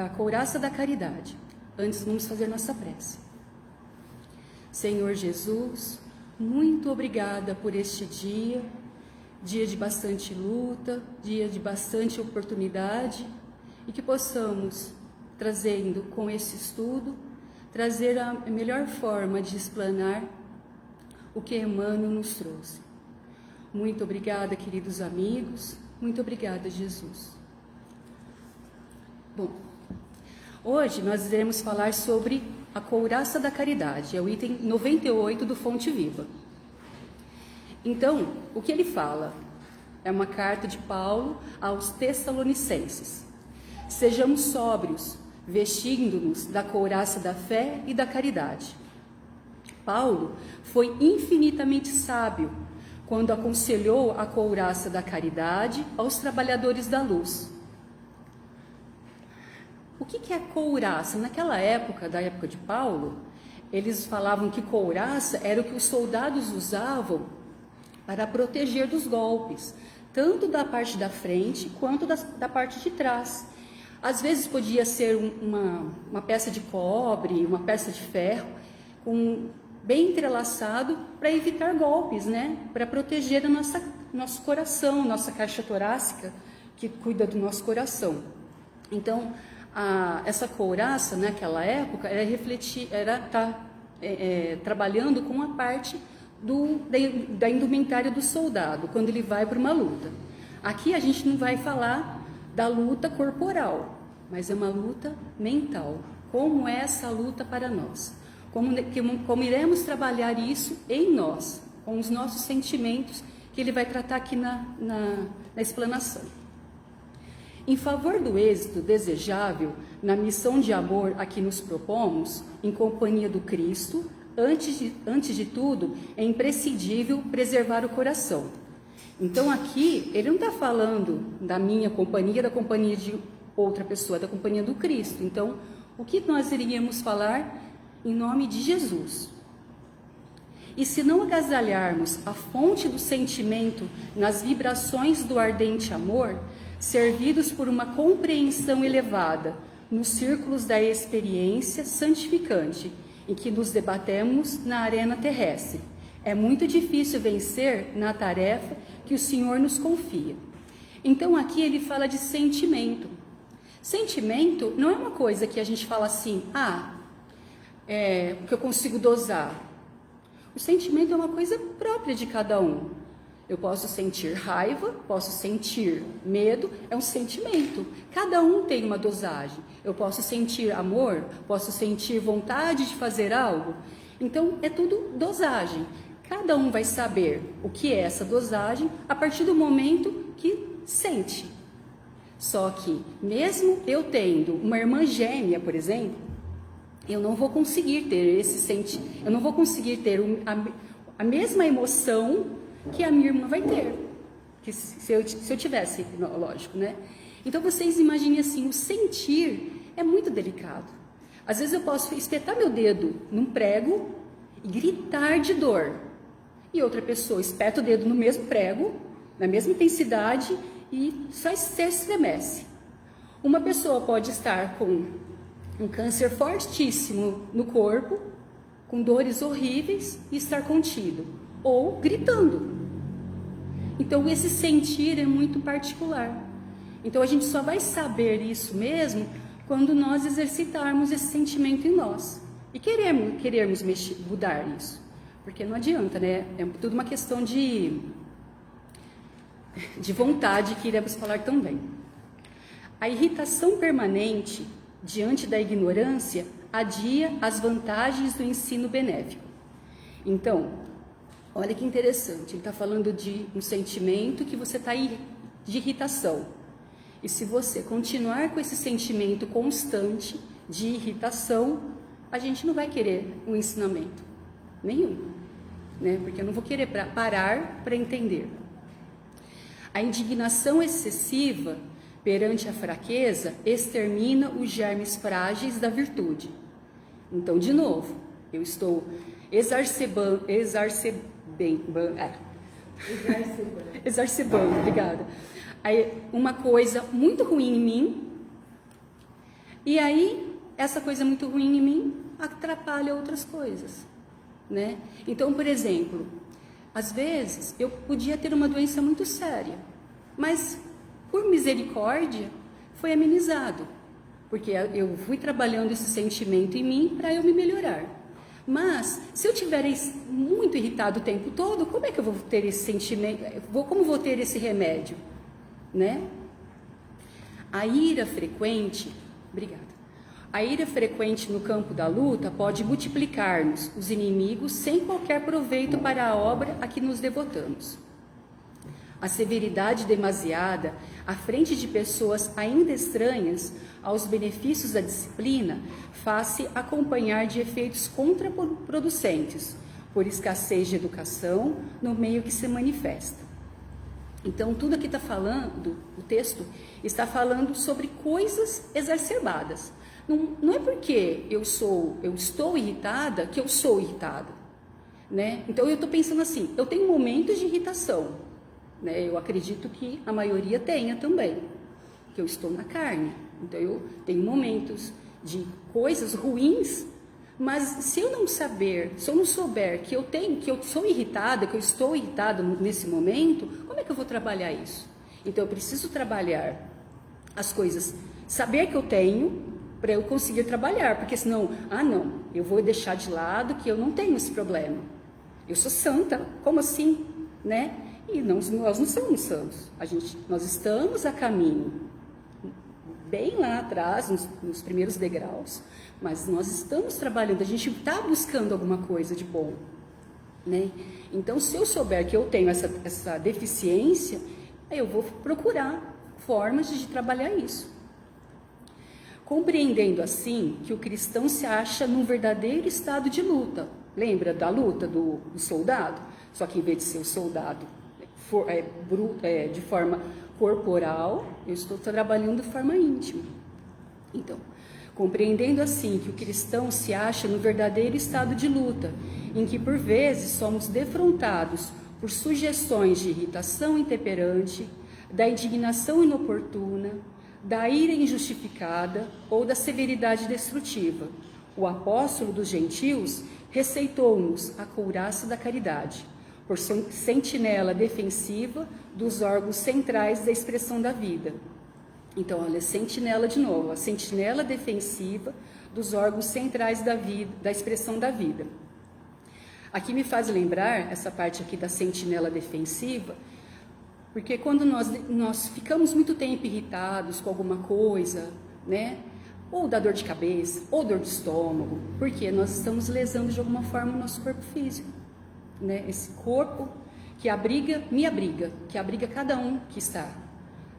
a couraça da caridade. Antes, vamos fazer nossa prece. Senhor Jesus, muito obrigada por este dia de bastante luta, dia de bastante oportunidade, e que possamos, trazendo com esse estudo, trazer a melhor forma de explanar o que Emmanuel nos trouxe. Muito obrigada, queridos amigos, muito obrigada, Jesus. Bom, hoje nós iremos falar sobre a couraça da caridade, é o item 98 do Fonte Viva. Então, o que ele fala? É uma carta de Paulo aos Tessalonicenses. Sejamos sóbrios, vestindo-nos da couraça da fé e da caridade. Paulo foi infinitamente sábio quando aconselhou a couraça da caridade aos trabalhadores da luz. O que é couraça? Naquela época, da época de Paulo, eles falavam que couraça era o que os soldados usavam para proteger dos golpes, tanto da parte da frente quanto da parte de trás. Às vezes podia ser uma peça de cobre, uma peça de ferro, bem entrelaçado para evitar golpes, né? Para proteger nosso coração, nossa caixa torácica, que cuida do nosso coração. Então, essa couraça, naquela época, era trabalhando com a parte da indumentária do soldado, quando ele vai para uma luta. Aqui a gente não vai falar da luta corporal, mas é uma luta mental. Como é essa luta para nós? Como iremos trabalhar isso em nós, com os nossos sentimentos, que ele vai tratar aqui na explanação. Em favor do êxito desejável na missão de amor a que nos propomos, em companhia do Cristo, antes de tudo, é imprescindível preservar o coração. Então aqui, ele não está falando da minha companhia, da companhia de outra pessoa, da companhia do Cristo. Então, o que nós iríamos falar em nome de Jesus? E se não agasalharmos a fonte do sentimento nas vibrações do ardente amor, servidos por uma compreensão elevada nos círculos da experiência santificante em que nos debatemos na arena terrestre, é muito difícil vencer na tarefa que o Senhor nos confia. Então aqui ele fala de sentimento. Sentimento não é uma coisa que a gente fala assim, que eu consigo dosar. O sentimento é uma coisa própria de cada um. Eu posso sentir raiva, posso sentir medo, é um sentimento. Cada um tem uma dosagem. Eu posso sentir amor, posso sentir vontade de fazer algo. Então, é tudo dosagem. Cada um vai saber o que é essa dosagem a partir do momento que sente. Só que, mesmo eu tendo uma irmã gêmea, por exemplo, eu não vou conseguir ter esse sentimento, eu não vou conseguir ter a mesma emoção que a minha irmã vai ter, que se eu tivesse, lógico, né? Então vocês imaginem assim, o sentir é muito delicado. Às vezes eu posso espetar meu dedo num prego e gritar de dor, e outra pessoa espeta o dedo no mesmo prego, na mesma intensidade, e só se estremece. Uma pessoa pode estar com um câncer fortíssimo no corpo, com dores horríveis, e estar contido, ou gritando. Então esse sentir é muito particular. Então a gente só vai saber isso mesmo quando nós exercitarmos esse sentimento em nós e querermos mudar isso, porque não adianta, né? É tudo uma questão de vontade, que iremos falar também. A irritação permanente diante da ignorância adia as vantagens do ensino benéfico. Então, olha que interessante, ele está falando de um sentimento que você está de irritação. E se você continuar com esse sentimento constante de irritação, a gente não vai querer um ensinamento nenhum, né? Porque eu não vou querer parar para entender. A indignação excessiva perante a fraqueza extermina os germes frágeis da virtude. Então, de novo, eu estou exacerbando, obrigada. Aí, uma coisa muito ruim em mim, E aí, essa coisa muito ruim em mim atrapalha outras coisas, né? Então, por exemplo, às vezes eu podia ter uma doença muito séria, mas por misericórdia foi amenizado, porque eu fui trabalhando esse sentimento em mim para eu me melhorar. Mas se eu estiver muito irritado o tempo todo, como é que eu vou ter esse sentimento? Como vou ter esse remédio, né? A ira frequente, obrigada. A ira frequente no campo da luta pode multiplicar-nos os inimigos sem qualquer proveito para a obra a que nos devotamos. A severidade demasiada à frente de pessoas ainda estranhas aos benefícios da disciplina faz-se acompanhar de efeitos contraproducentes, por escassez de educação no meio que se manifesta. Então, tudo aqui está falando, o texto está falando sobre coisas exacerbadas. Não é porque eu estou irritada que eu sou irritada, né? Então eu estou pensando assim, eu tenho momentos de irritação, né? Eu acredito que a maioria tenha também, que eu estou na carne. Então eu tenho momentos de coisas ruins, mas se eu não souber que eu sou irritada, que eu estou irritada nesse momento, como é que eu vou trabalhar isso? Então eu preciso trabalhar as coisas, saber que eu tenho, para eu conseguir trabalhar, porque senão, não, eu vou deixar de lado que eu não tenho esse problema. Eu sou santa, como assim, né? E nós não somos santos. Nós estamos a caminho, bem lá atrás, nos primeiros degraus, mas nós estamos trabalhando, a gente está buscando alguma coisa de bom, né? Então, se eu souber que eu tenho essa deficiência, eu vou procurar formas de trabalhar isso. Compreendendo assim que o cristão se acha num verdadeiro estado de luta. Lembra da luta do soldado? Só que em vez de ser o soldado de forma corporal, eu estou trabalhando de forma íntima. Então, compreendendo assim que o cristão se acha no verdadeiro estado de luta, em que por vezes somos defrontados por sugestões de irritação intemperante, da indignação inoportuna, da ira injustificada ou da severidade destrutiva. O apóstolo dos gentios receitou-nos a couraça da caridade, por sentinela defensiva dos órgãos centrais da expressão da vida. Então, olha, sentinela de novo, a sentinela defensiva dos órgãos centrais da vida, da expressão da vida. Aqui me faz lembrar, essa parte aqui da sentinela defensiva, porque quando nós ficamos muito tempo irritados com alguma coisa, né? Ou da dor de cabeça, ou dor de estômago, porque nós estamos lesando de alguma forma o nosso corpo físico, né? Esse corpo que me abriga, que abriga cada um que está,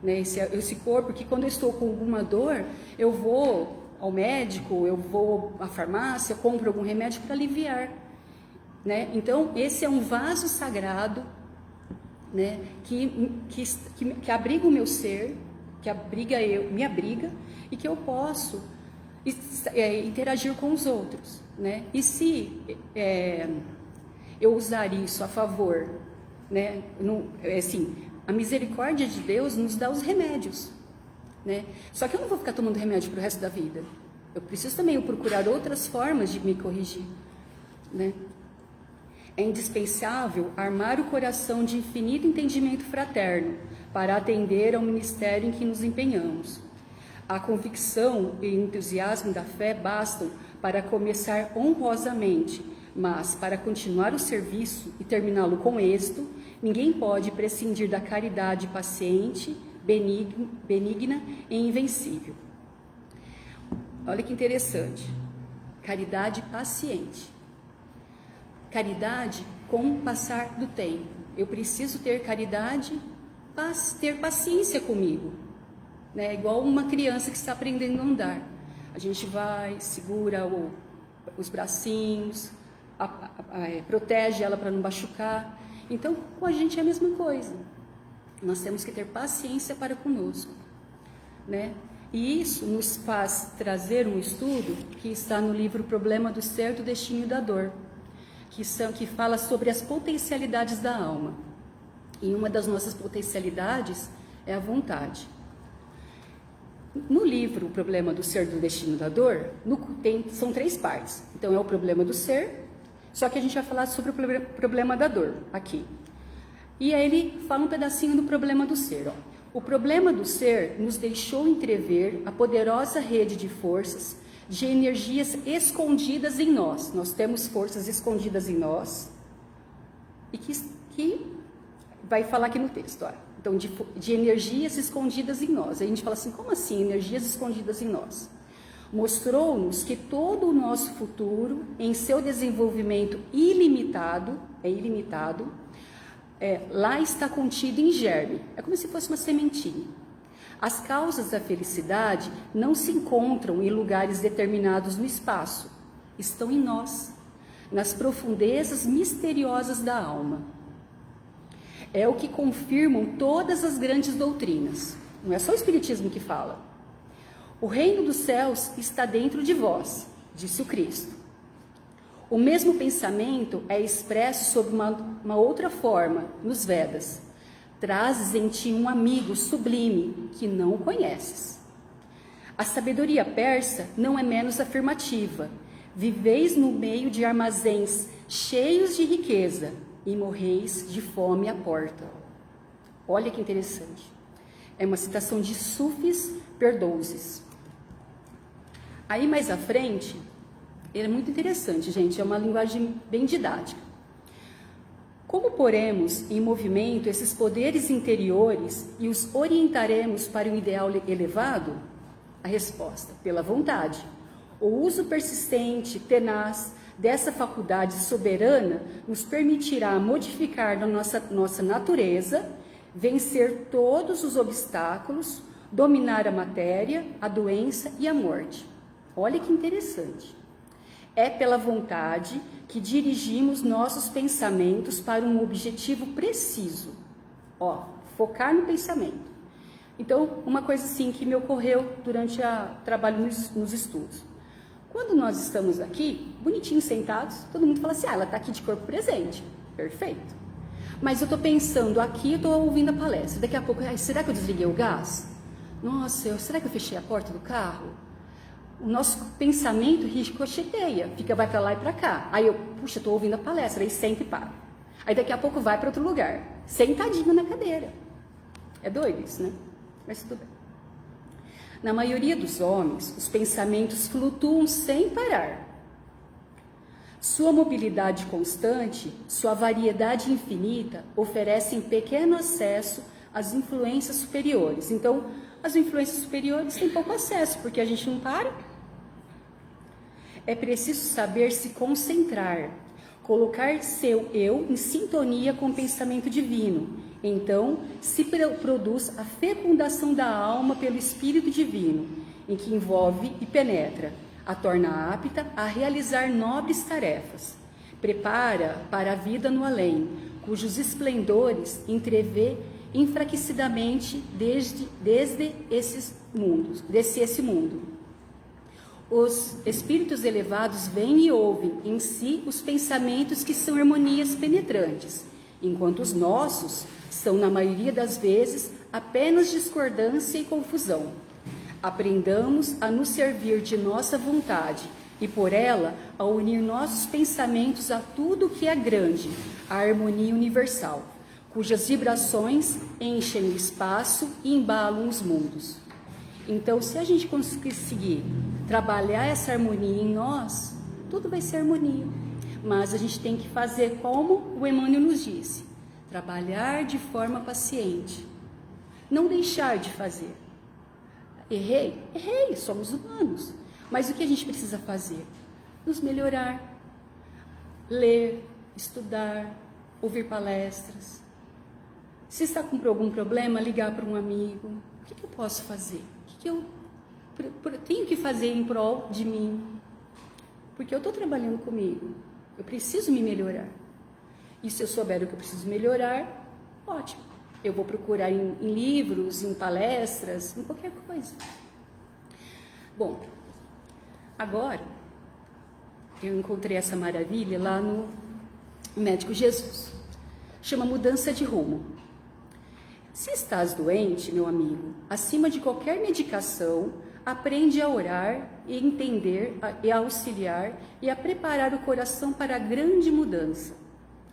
né? Esse corpo que quando eu estou com alguma dor, eu vou ao médico, eu vou à farmácia, compro algum remédio para aliviar, né? Então, esse é um vaso sagrado, né, que abriga o meu ser, que me abriga e que eu posso interagir com os outros, né? E se eu usar isso a favor, né? Assim, a misericórdia de Deus nos dá os remédios, né? Só que eu não vou ficar tomando remédio para o resto da vida. Eu preciso também procurar outras formas de me corrigir, né? É indispensável armar o coração de infinito entendimento fraterno para atender ao ministério em que nos empenhamos. A convicção e o entusiasmo da fé bastam para começar honrosamente, mas para continuar o serviço e terminá-lo com êxito, ninguém pode prescindir da caridade paciente, benigna e invencível. Olha que interessante. Caridade paciente. Caridade com o passar do tempo. Eu preciso ter caridade, ter paciência comigo, né? Igual uma criança que está aprendendo a andar. A gente vai, segura os bracinhos, protege ela para não machucar. Então, com a gente é a mesma coisa. Nós temos que ter paciência para conosco, né? E isso nos faz trazer um estudo que está no livro Problema do Ser, do Destino e da Dor, que fala sobre as potencialidades da alma. E uma das nossas potencialidades é a vontade. No livro O Problema do Ser, do Destino da Dor, são 3 partes. Então é o problema do ser, só que a gente vai falar sobre o problema da dor aqui. E aí ele fala um pedacinho do problema do ser. Ó. O problema do ser nos deixou entrever a poderosa rede de forças, de energias escondidas em nós. Nós temos forças escondidas em nós, e que vai falar aqui no texto, ó. Então, de energias escondidas em nós. Aí a gente fala assim, como assim energias escondidas em nós? Mostrou-nos que todo o nosso futuro, em seu desenvolvimento ilimitado, lá está contido em germe. É como se fosse uma sementinha. As causas da felicidade não se encontram em lugares determinados no espaço. Estão em nós, nas profundezas misteriosas da alma. É o que confirmam todas as grandes doutrinas. Não é só o Espiritismo que fala. O reino dos céus está dentro de vós, disse o Cristo. O mesmo pensamento é expresso sob uma outra forma nos Vedas. Trazes em ti um amigo sublime que não o conheces. A sabedoria persa não é menos afirmativa. Viveis no meio de armazéns cheios de riqueza e morreis de fome à porta. Olha que interessante. É uma citação de Sufis Perdozes. Aí mais à frente, ele é muito interessante, gente, é uma linguagem bem didática. Como poremos em movimento esses poderes interiores e os orientaremos para um ideal elevado? A resposta, pela vontade. O uso persistente, tenaz, dessa faculdade soberana nos permitirá modificar nossa natureza, vencer todos os obstáculos, dominar a matéria, a doença e a morte. Olha que interessante. É pela vontade que dirigimos nossos pensamentos para um objetivo preciso. Ó, focar no pensamento. Então, uma coisa assim que me ocorreu durante o trabalho nos estudos. Quando nós estamos aqui, bonitinhos sentados, todo mundo fala assim, ela está aqui de corpo presente. Perfeito. Mas eu estou pensando aqui, eu estou ouvindo a palestra. Daqui a pouco, será que eu desliguei o gás? Nossa, será que eu fechei a porta do carro? O nosso pensamento ricocheteia, vai para lá e para cá. Aí eu, puxa, estou ouvindo a palestra, aí senta e para. Aí daqui a pouco vai para outro lugar, sentadinho na cadeira. É doido isso, né? Mas tudo bem. Na maioria dos homens, os pensamentos flutuam sem parar. Sua mobilidade constante, sua variedade infinita, oferecem pequeno acesso às influências superiores. Então, as influências superiores têm pouco acesso, porque a gente não para. É preciso saber se concentrar, colocar seu eu em sintonia com o pensamento divino. Então, se produz a fecundação da alma pelo Espírito Divino, em que envolve e penetra, a torna apta a realizar nobres tarefas. Prepara para a vida no além, cujos esplendores entrevê enfraquecidamente desde esse mundo. Os espíritos elevados veem e ouvem em si os pensamentos que são harmonias penetrantes, enquanto os nossos são, na maioria das vezes, apenas discordância e confusão. Aprendamos a nos servir de nossa vontade e, por ela, a unir nossos pensamentos a tudo que é grande, a harmonia universal, cujas vibrações enchem o espaço e embalam os mundos. Então, se a gente conseguir trabalhar essa harmonia em nós, tudo vai ser harmonia. Mas a gente tem que fazer como o Emmanuel nos disse, trabalhar de forma paciente, não deixar de fazer. Errei, somos humanos. Mas o que a gente precisa fazer? Nos melhorar, ler, estudar, ouvir palestras. Se está com algum problema, ligar para um amigo. O que eu posso fazer? O que eu tenho que fazer em prol de mim? Porque eu estou trabalhando comigo. Eu preciso me melhorar. E se eu souber o que eu preciso melhorar, ótimo. Eu vou procurar em livros, em palestras, em qualquer coisa. Bom, agora eu encontrei essa maravilha lá no Médico Jesus. Chama Mudança de Rumo. Se estás doente, meu amigo, acima de qualquer medicação, aprende a orar e entender e a auxiliar e a preparar o coração para a grande mudança.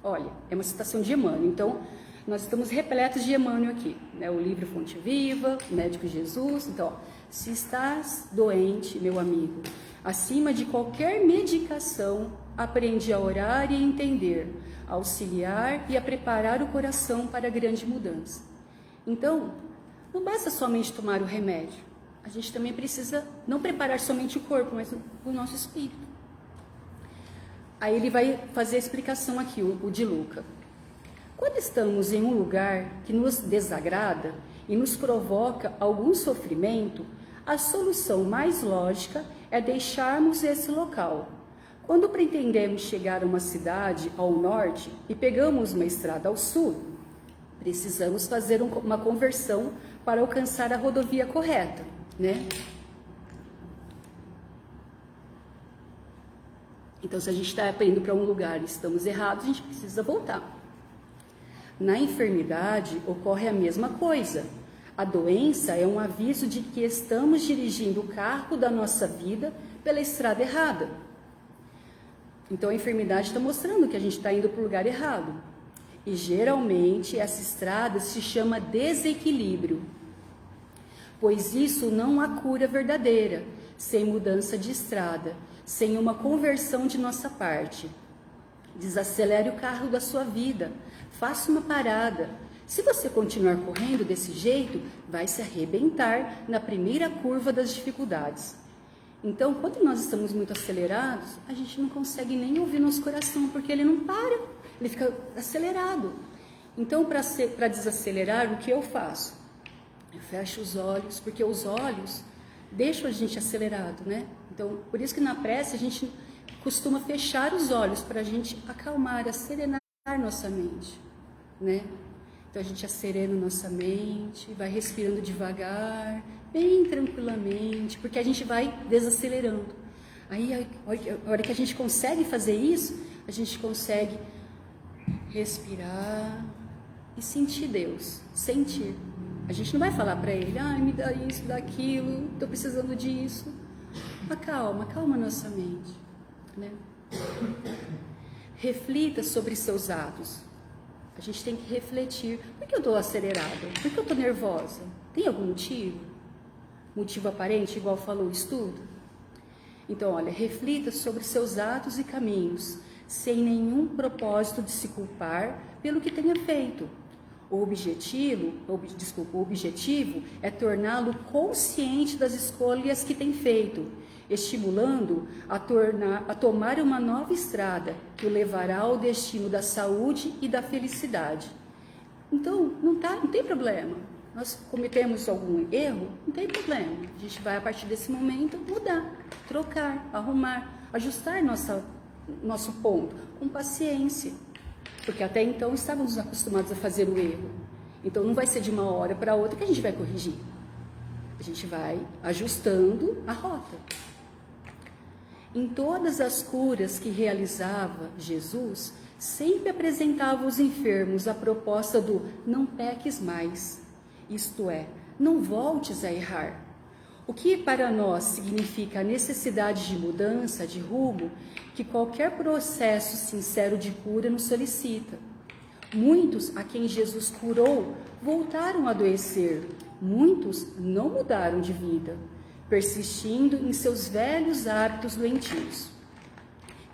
Olha, é uma citação de Emmanuel, então nós estamos repletos de Emmanuel aqui, né? O livro Fonte Viva, o Médico Jesus. Então, se estás doente, meu amigo, acima de qualquer medicação, aprende a orar e entender, a auxiliar e a preparar o coração para a grande mudança. Então, não basta somente tomar o remédio, a gente também precisa não preparar somente o corpo, mas o nosso espírito. Aí ele vai fazer a explicação aqui, o de Luca. Quando estamos em um lugar que nos desagrada e nos provoca algum sofrimento, a solução mais lógica é deixarmos esse local. Quando pretendemos chegar a uma cidade ao norte e pegamos uma estrada ao sul, precisamos fazer uma conversão para alcançar a rodovia correta, né? Então, se a gente está indo para um lugar e estamos errados, a gente precisa voltar. Na enfermidade, ocorre a mesma coisa. A doença é um aviso de que estamos dirigindo o carro da nossa vida pela estrada errada. Então, a enfermidade está mostrando que a gente está indo para o lugar errado. E, geralmente, essa estrada se chama desequilíbrio, pois isso não há cura verdadeira, sem mudança de estrada, sem uma conversão de nossa parte. Desacelere o carro da sua vida, faça uma parada. Se você continuar correndo desse jeito, vai se arrebentar na primeira curva das dificuldades. Então, quando nós estamos muito acelerados, a gente não consegue nem ouvir nosso coração, porque ele não para, ele fica acelerado. Então, para desacelerar, o que eu faço? Eu fecho os olhos, porque os olhos deixam a gente acelerado, né? Então, por isso que na prece a gente costuma fechar os olhos para a gente acalmar, serenar nossa mente, né? Então a gente acerena nossa mente, vai respirando devagar, bem tranquilamente, porque a gente vai desacelerando. Aí, a hora que a gente consegue fazer isso, a gente consegue respirar e sentir Deus, sentir. A gente não vai falar para ele, me dá isso, dá aquilo, estou precisando disso. Acalma a nossa mente, né? Reflita sobre seus atos. A gente tem que refletir. Por que eu estou acelerada? Por que eu estou nervosa? Tem algum motivo? Motivo aparente, igual falou o estudo? Então, olha, reflita sobre seus atos e caminhos, sem nenhum propósito de se culpar pelo que tenha feito. O objetivo é torná-lo consciente das escolhas que tem feito, estimulando a tomar uma nova estrada que o levará ao destino da saúde e da felicidade. Então, não tem problema. Nós cometemos algum erro, não tem problema. A gente vai, a partir desse momento, mudar, trocar, arrumar, ajustar nosso ponto, com paciência. Porque até então estávamos acostumados a fazer o erro. Então, não vai ser de uma hora para outra que a gente vai corrigir. A gente vai ajustando a rota. Em todas as curas que realizava Jesus, sempre apresentava aos enfermos a proposta do não peques mais, isto é, não voltes a errar. O que para nós significa a necessidade de mudança, de rumo, que qualquer processo sincero de cura nos solicita. Muitos a quem Jesus curou voltaram a adoecer, muitos não mudaram de vida, persistindo em seus velhos hábitos doentios.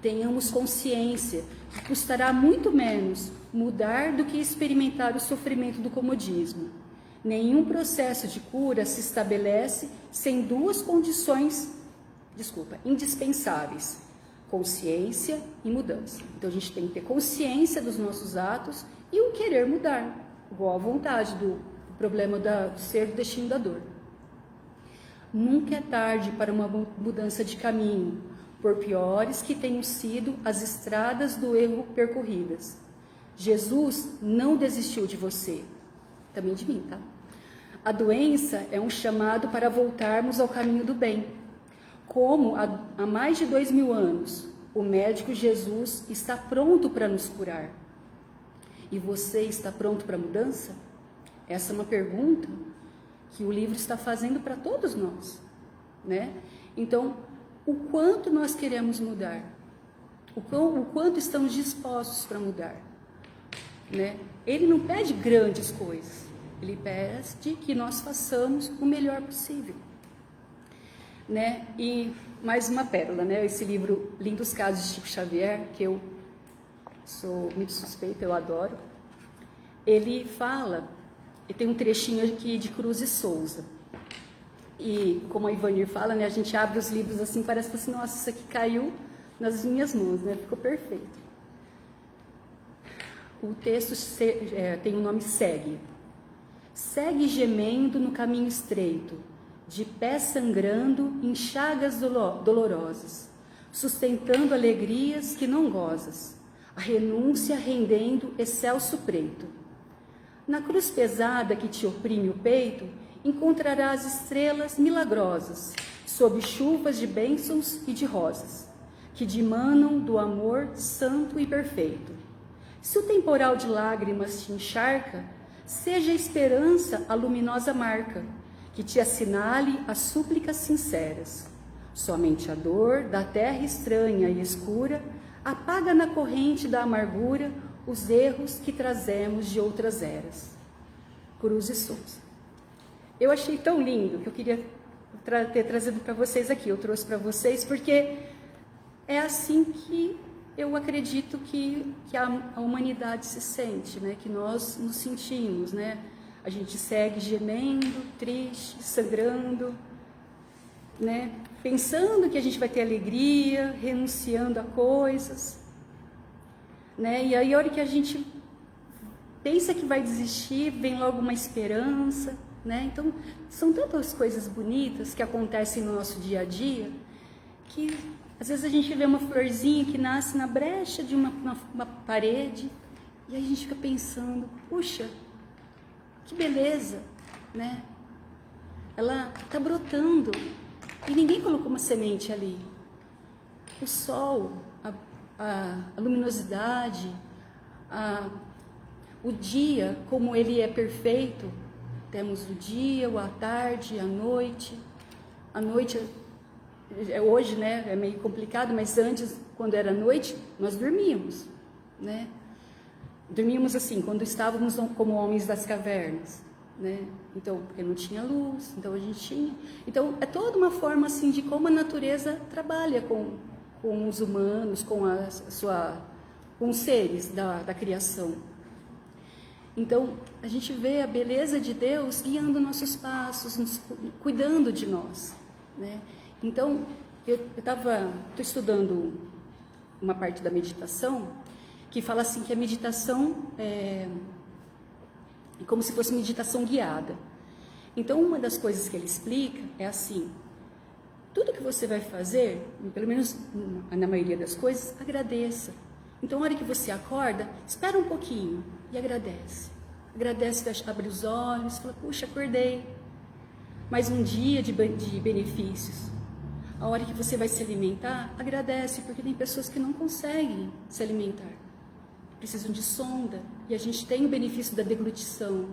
Tenhamos consciência que custará muito menos mudar do que experimentar o sofrimento do comodismo. Nenhum processo de cura se estabelece sem duas condições, indispensáveis: consciência e mudança. Então a gente tem que ter consciência dos nossos atos e o querer mudar, igual a vontade do problema do ser do destino da dor. Nunca é tarde para uma mudança de caminho, por piores que tenham sido as estradas do erro percorridas. Jesus não desistiu de você, também de mim, tá? A doença é um chamado para voltarmos ao caminho do bem. Como há mais de 2000 anos, o médico Jesus está pronto para nos curar. E você está pronto para a mudança? Essa é uma pergunta que o livro está fazendo para todos nós, né? Então, o quanto nós queremos mudar? O quanto estamos dispostos para mudar, né? Ele não pede grandes coisas, ele pede que nós façamos o melhor possível, né? E mais uma pérola, né? Esse livro Lindos Casos de Chico Xavier, que eu sou muito suspeita, eu adoro. Ele fala, e tem um trechinho aqui de Cruz e Souza. E como a Ivanir fala, né? A gente abre os livros assim, parece assim, nossa, isso aqui caiu nas minhas mãos, né? Ficou perfeito. O texto tem o nome Segue. Segue gemendo no caminho estreito, de pés sangrando em chagas dolorosas, sustentando alegrias que não gozas, a renúncia rendendo excelso preito. Na cruz pesada que te oprime o peito, encontrarás estrelas milagrosas, sob chuvas de bênçãos e de rosas, que dimanam do amor santo e perfeito. Se o temporal de lágrimas te encharca, seja a esperança a luminosa marca, que te assinale as súplicas sinceras. Somente a dor da terra estranha e escura apaga na corrente da amargura os erros que trazemos de outras eras. Cruz e Souza. Eu achei tão lindo que eu queria ter trazido para vocês aqui. Eu trouxe para vocês porque é assim que eu acredito que a humanidade se sente, né? Que nós nos sentimos, né? A gente segue gemendo, triste, sangrando, né? Pensando que a gente vai ter alegria, renunciando a coisas, né? E aí a hora que a gente pensa que vai desistir, vem logo uma esperança, né? Então, são tantas coisas bonitas que acontecem no nosso dia a dia, que às vezes a gente vê uma florzinha que nasce na brecha de uma parede, e aí a gente fica pensando, puxa, que beleza, né? Ela está brotando, e ninguém colocou uma semente ali. O sol, a luminosidade, o dia, como ele é perfeito, temos o dia, a tarde, a noite. A noite, hoje, né, é meio complicado, mas antes, quando era noite, nós dormíamos, né? Dormíamos assim, quando estávamos como homens das cavernas, né? Então, porque não tinha luz, então a gente tinha. Então, é toda uma forma assim de como a natureza trabalha com os humanos, com os seres da criação. Então, a gente vê a beleza de Deus guiando nossos passos, cuidando de nós, né? Então, eu estou estudando uma parte da meditação que fala assim que a meditação é como se fosse meditação guiada. Então, uma das coisas que ele explica é assim: tudo que você vai fazer, pelo menos na maioria das coisas, agradeça. Então, na hora que você acorda, espera um pouquinho e agradece. Agradece, abre os olhos, fala, puxa, acordei. Mais um dia de benefícios. A hora que você vai se alimentar, agradece, porque tem pessoas que não conseguem se alimentar. Precisam de sonda, e a gente tem o benefício da deglutição,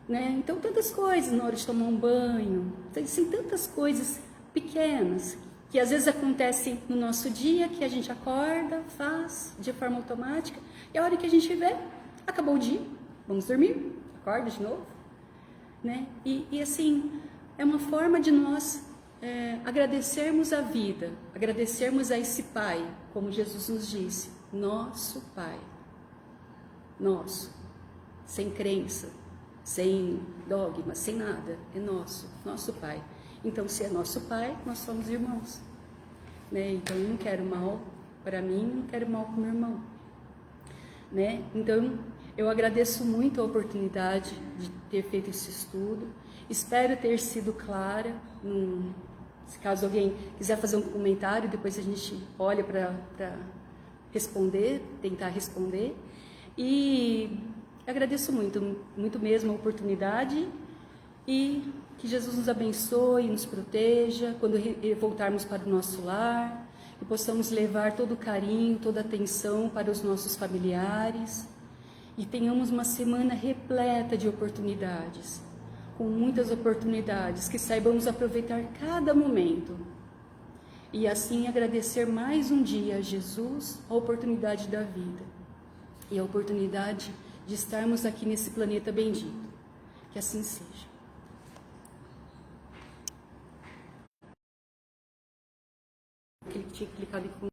né? Então, tantas coisas na hora de tomar um banho, tem tantas coisas pequenas que às vezes acontecem no nosso dia, que a gente acorda, faz de forma automática, e a hora que a gente vê, acabou o dia, vamos dormir, acorda de novo, né? E assim, é uma forma de nós agradecermos a vida, agradecermos a esse Pai, como Jesus nos disse, nosso Pai, nosso, sem crença, sem dogma, sem nada, é nosso Pai. Então, se é nosso Pai, nós somos irmãos, né? Então, eu não quero mal para mim, não quero mal para o meu irmão, né? Então, eu agradeço muito a oportunidade de ter feito esse estudo, espero ter sido clara. Se caso alguém quiser fazer um comentário, depois a gente olha para responder, tentar responder. E agradeço muito, muito mesmo a oportunidade, e que Jesus nos abençoe, nos proteja quando voltarmos para o nosso lar, e possamos levar todo o carinho, toda a atenção para os nossos familiares, e tenhamos uma semana repleta de oportunidades, com muitas oportunidades, que saibamos aproveitar cada momento e assim agradecer mais um dia a Jesus a oportunidade da vida e a oportunidade de estarmos aqui nesse planeta bendito. Que assim seja. Tinha clicado em